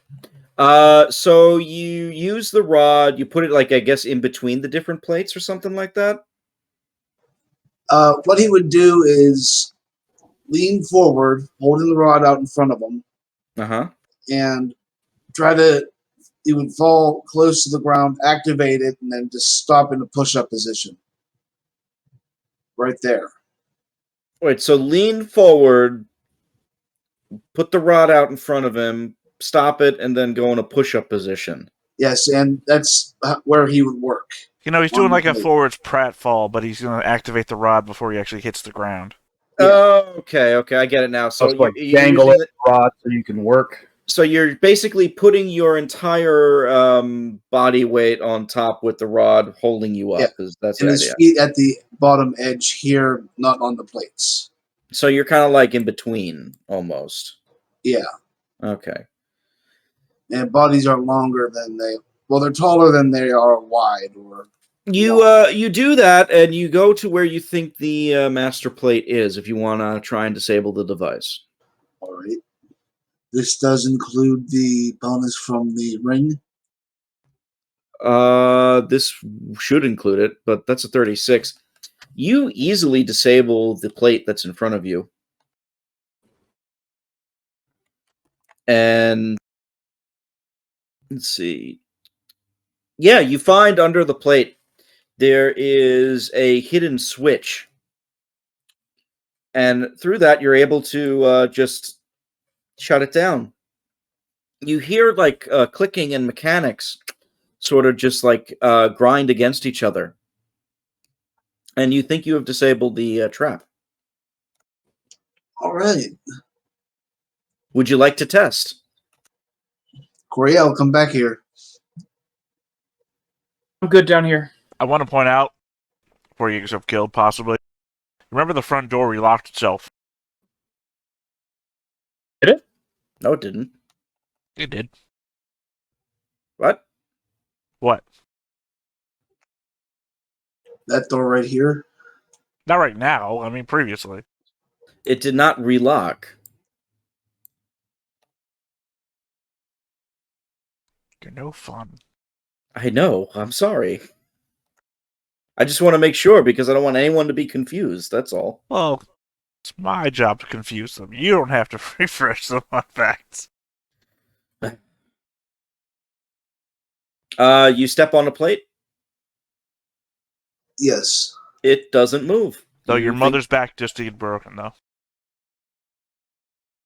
So you use the rod, you put it, like, I guess, in between the different plates or something like that? What he would do is lean forward, holding the rod out in front of him, and he would fall close to the ground, activate it, and then just stop in a push-up position. Right there. Wait, so lean forward, put the rod out in front of him, stop it, and then go in a push-up position. Yes, and that's where he would work. You know, he's doing like a forwards pratfall, but he's going to activate the rod before he actually hits the ground. Yeah. Oh, okay, I get it now. So it's like dangle the rod so you can work. So you're basically putting your entire body weight on top with the rod holding you up. That's and the his idea. feet at the bottom edge here, not on the plates. So you're kind of like in between, almost. Yeah. Okay. And bodies are longer than they're taller than they are wide. Or you do that, and you go to where you think the master plate is if you want to try and disable the device. All right. This does include the bonus from the ring. This should include it, but that's a 36. You easily disable the plate that's in front of you. And let's see. Yeah, you find under the plate there is a hidden switch. And through that, you're able to just shut it down. You hear like clicking and mechanics sort of just like grind against each other. And you think you have disabled the trap. All right. Would you like to test? Coriel, come back here. I'm good down here. I want to point out, before you get yourself killed, possibly, remember the front door relocked itself? Did it? No, it didn't. It did. What? What? That door right here. Not right now. I mean, previously. It did not relock. You're no fun. I know. I'm sorry. I just want to make sure because I don't want anyone to be confused. That's all. Well, it's my job to confuse them. You don't have to refresh them on facts. You step on a plate. Yes. It doesn't move. So You your think- mother's back just to get broken, though.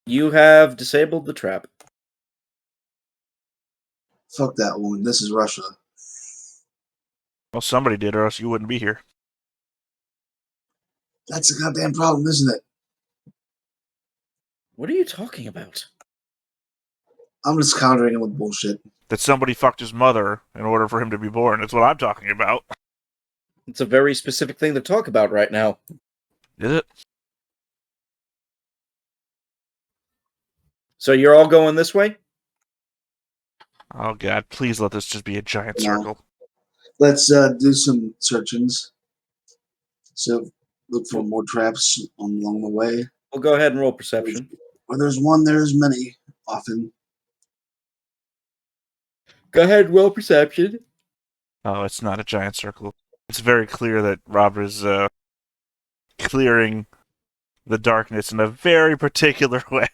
You have disabled the trap. Fuck that woman. This is Russia. Well, somebody did, or else you wouldn't be here. That's a goddamn problem, isn't it? What are you talking about? I'm just countering him with bullshit. That somebody fucked his mother in order for him to be born. That's what I'm talking about. It's a very specific thing to talk about right now. Is it? So you're all going this way? Oh, God. Please let this just be a giant No. circle. Let's do some searchings. So look for more traps along the way. We'll go ahead and roll perception. Where there's one, there's many, often. Go ahead and roll perception. Oh, it's not a giant circle. It's very clear that Rob is clearing the darkness in a very particular way.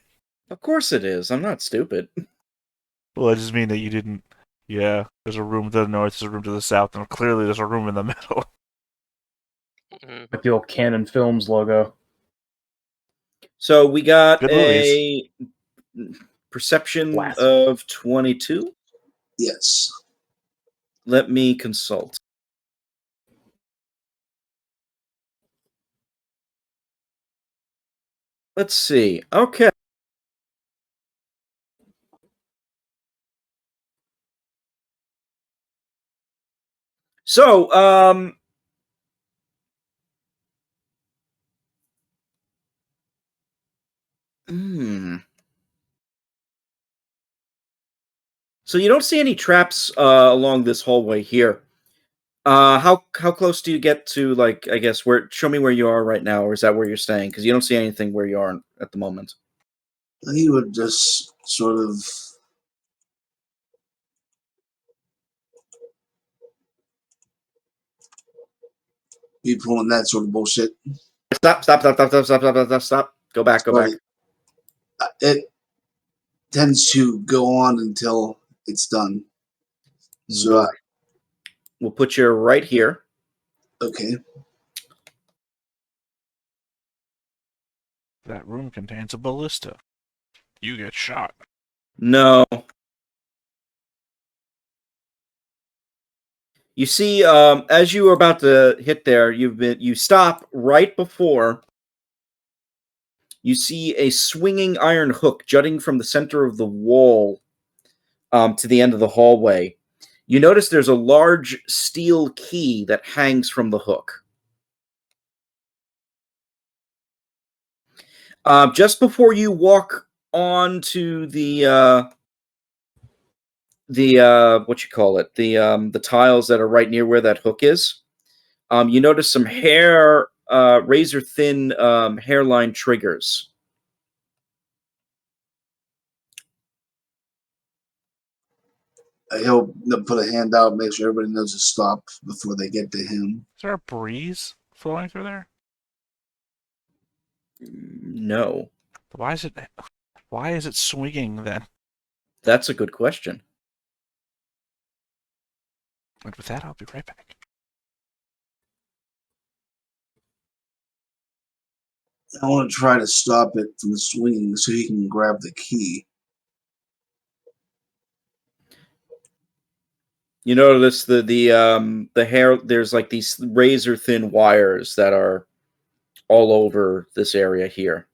Of course it is. I'm not stupid. Well, I just mean that you didn't... Yeah, there's a room to the north, there's a room to the south, and clearly there's a room in the middle. Like the old Canon Films logo. So we got Good a perception Blast. of 22. Yes. Let me consult. Let's see. Okay. So, So you don't see any traps along this hallway here. How close do you get to, like, I guess, where? Show me where you are right now, or is that where you're staying? Because you don't see anything where you are at the moment. He would just sort of be pulling that sort of bullshit. Stop! Go back. Right. It tends to go on until it's done. So, We'll put you right here. okay. That room contains a ballista. You get shot. No. You see, as you were about to hit there, you stop right before you see a swinging iron hook jutting from the center of the wall to the end of the hallway. You notice there's a large steel key that hangs from the hook. Just before you walk on to the what you call it, the tiles that are right near where that hook is, you notice some razor thin hairline triggers. He'll put a hand out, make sure everybody knows to stop before they get to him. Is there a breeze flowing through there? No. Why is it swinging then? That's a good question. And with that, I'll be right back. I want to try to stop it from swinging so he can grab the key. You notice the hair. There's like these razor thin wires that are all over this area here.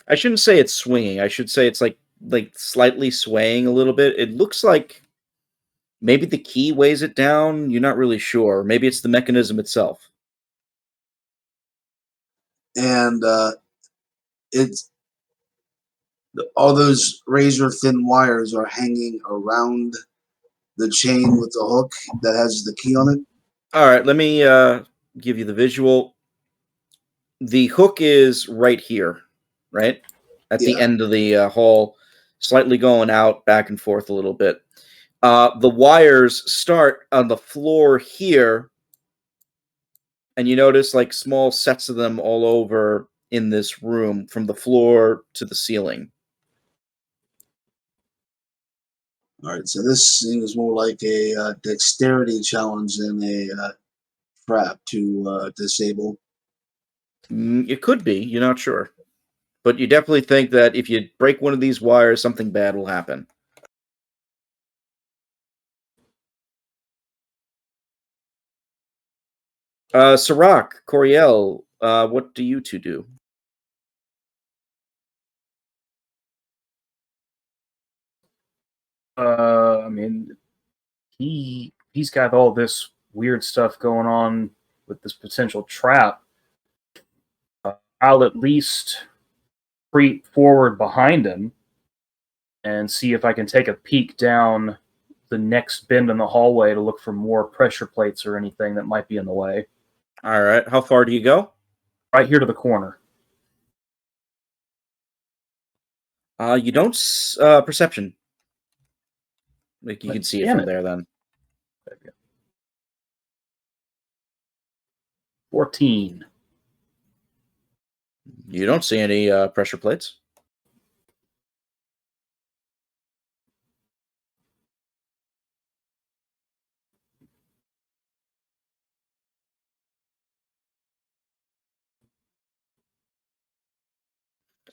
I shouldn't say it's swinging. I should say it's like slightly swaying a little bit. It looks like maybe the key weighs it down. You're not really sure. Maybe it's the mechanism itself. And it's all those razor thin wires are hanging around the chain with the hook that has the key on it. All right, let me give you the visual. The hook is right here, right? At the end of the hall, slightly going out, back and forth a little bit. The wires start on the floor here, and you notice like small sets of them all over in this room, from the floor to the ceiling. All right, so this seems more like a dexterity challenge than a trap to disable. It could be. You're not sure. But you definitely think that if you break one of these wires, something bad will happen. Sirach, Coriel, what do you two do? I mean, he's got all this weird stuff going on with this potential trap. I'll at least creep forward behind him and see if I can take a peek down the next bend in the hallway to look for more pressure plates or anything that might be in the way. All right. How far do you go? Right here to the corner. You don't perception. Like you can see it from there then. 14. You don't see any pressure plates.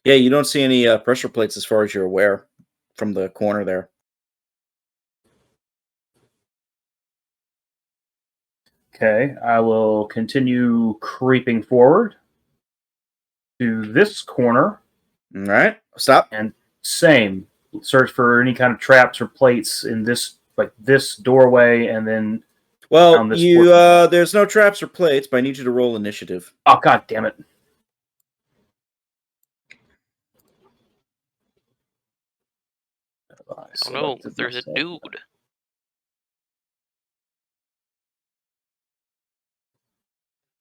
Yeah, you don't see any pressure plates as far as you're aware from the corner there. Okay, I will continue creeping forward to this corner. All right, stop. And same, search for any kind of traps or plates in this, like this doorway, and then. Well, there's no traps or plates, but I need you to roll initiative. Oh, god damn it. Oh no, there's a dude.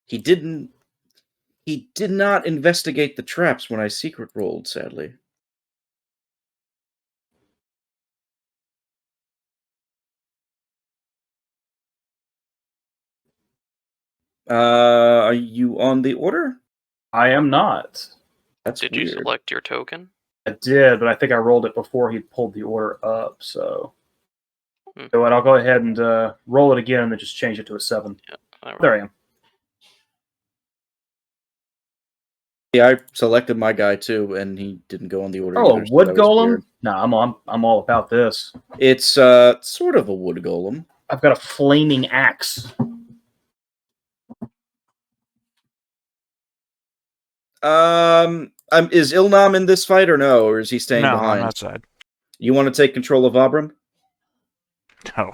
He did not investigate the traps when I secret rolled, sadly. Are you on the order? I am not. That's Did weird. you select your token? I did, but I think I rolled it before he pulled the order up, so... So what, I'll go ahead and roll it again and then just change it to a 7. Yeah, there I am. Yeah, I selected my guy too, and he didn't go in the order. Oh, either, so wood that was golem? weird. Nah, I'm all about this. It's sort of a wood golem. I've got a flaming axe. Is Ilnam in this fight or no, or is he staying No, behind? I'm outside. You want to take control of Abram? No.